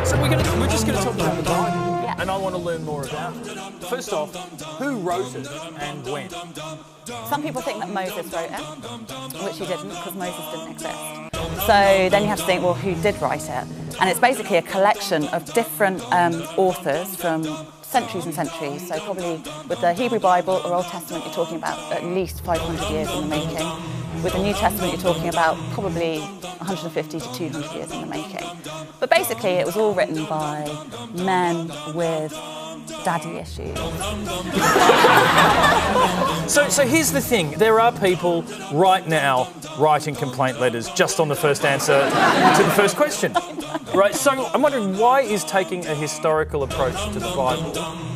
So we're just going to talk about the Bible, Yeah. and I want to learn more about it. First off, who wrote it and when? Some people think that Moses wrote it, which he didn't, because Moses didn't exist. So then you have to think, well, who did write it? And it's basically a collection of different authors from centuries and centuries. So probably with the Hebrew Bible or Old Testament, you're talking about at least 500 years in the making. With the New Testament, you're talking about probably 150 to 200 years in the making. But basically, it was all written by men with daddy issues. So here's the thing. There are people right now writing complaint letters just on the first answer to the first question. Right, so I'm wondering, why is taking a historical approach to the Bible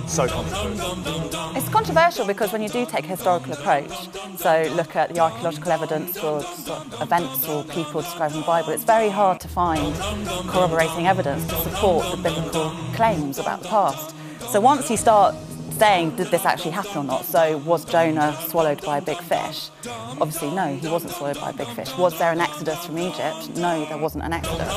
so controversial? It's controversial because when you do take a historical approach, so look at the archaeological evidence for sort of events or people described in the Bible, it's very hard to find corroborating evidence to support the biblical claims about the past. So once you start saying, did this actually happen or not? So was Jonah swallowed by a big fish? Obviously, no, he wasn't swallowed by a big fish. Was there an exodus from Egypt? No, there wasn't an exodus.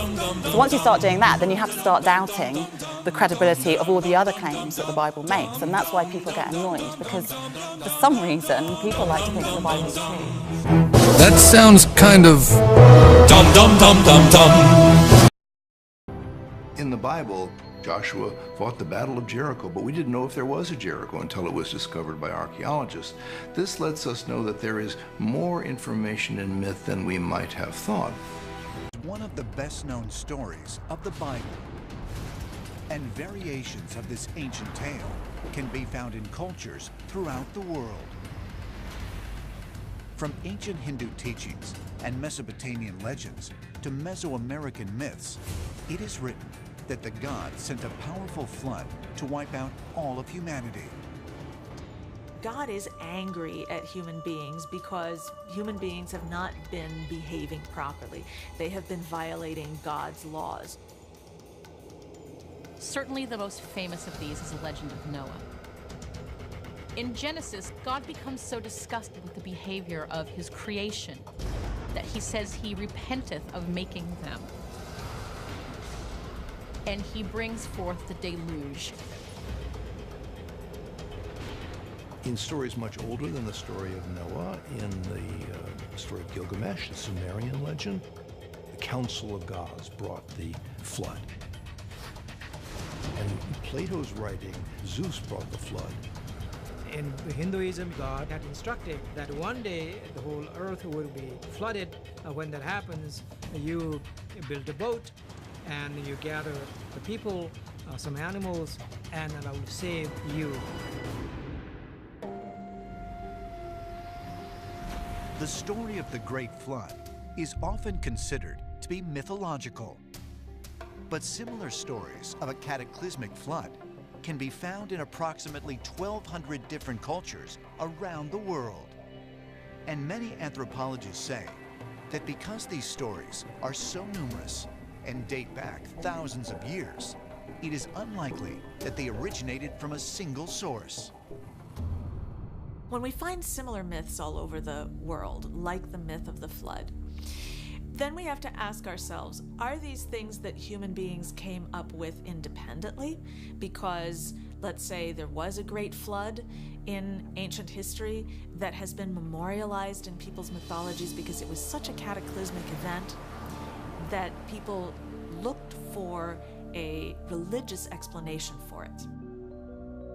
So once you start doing that, then you have to start doubting the credibility of all the other claims that the Bible makes. And that's why people get annoyed, because for some reason, people like to think that the Bible's true. That sounds kind of dum dum dum dum dum. In the Bible, Joshua fought the Battle of Jericho, but we didn't know if there was a Jericho until it was discovered by archaeologists. This lets us know that there is more information in myth than we might have thought. One of the best-known stories of the Bible, and variations of this ancient tale can be found in cultures throughout the world. From ancient Hindu teachings and Mesopotamian legends to Mesoamerican myths, it is written that the gods sent a powerful flood to wipe out all of humanity. God is angry at human beings because human beings have not been behaving properly. They have been violating God's laws. Certainly the most famous of these is the legend of Noah. In Genesis, God becomes so disgusted with the behavior of his creation that he says he repenteth of making them. And he brings forth the deluge. In stories much older than the story of Noah, in the story of Gilgamesh, the Sumerian legend, the Council of Gods brought the flood. And in Plato's writing, Zeus brought the flood. In Hinduism, God had instructed that one day the whole earth would be flooded. When that happens, you build a boat and you gather the people, some animals, and I will save you. The story of the Great Flood is often considered to be mythological. But similar stories of a cataclysmic flood can be found in approximately 1,200 different cultures around the world. And many anthropologists say that because these stories are so numerous and date back thousands of years, it is unlikely that they originated from a single source. When we find similar myths all over the world, like the myth of the flood, then we have to ask ourselves, are these things that human beings came up with independently? Because, let's say, there was a great flood in ancient history that has been memorialized in people's mythologies because it was such a cataclysmic event that people looked for a religious explanation for it.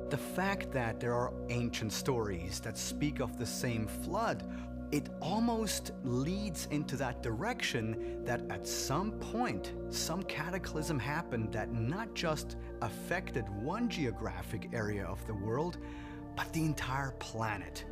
The fact that there are ancient stories that speak of the same flood, it almost leads into that direction that at some point, some cataclysm happened that not just affected one geographic area of the world, but the entire planet.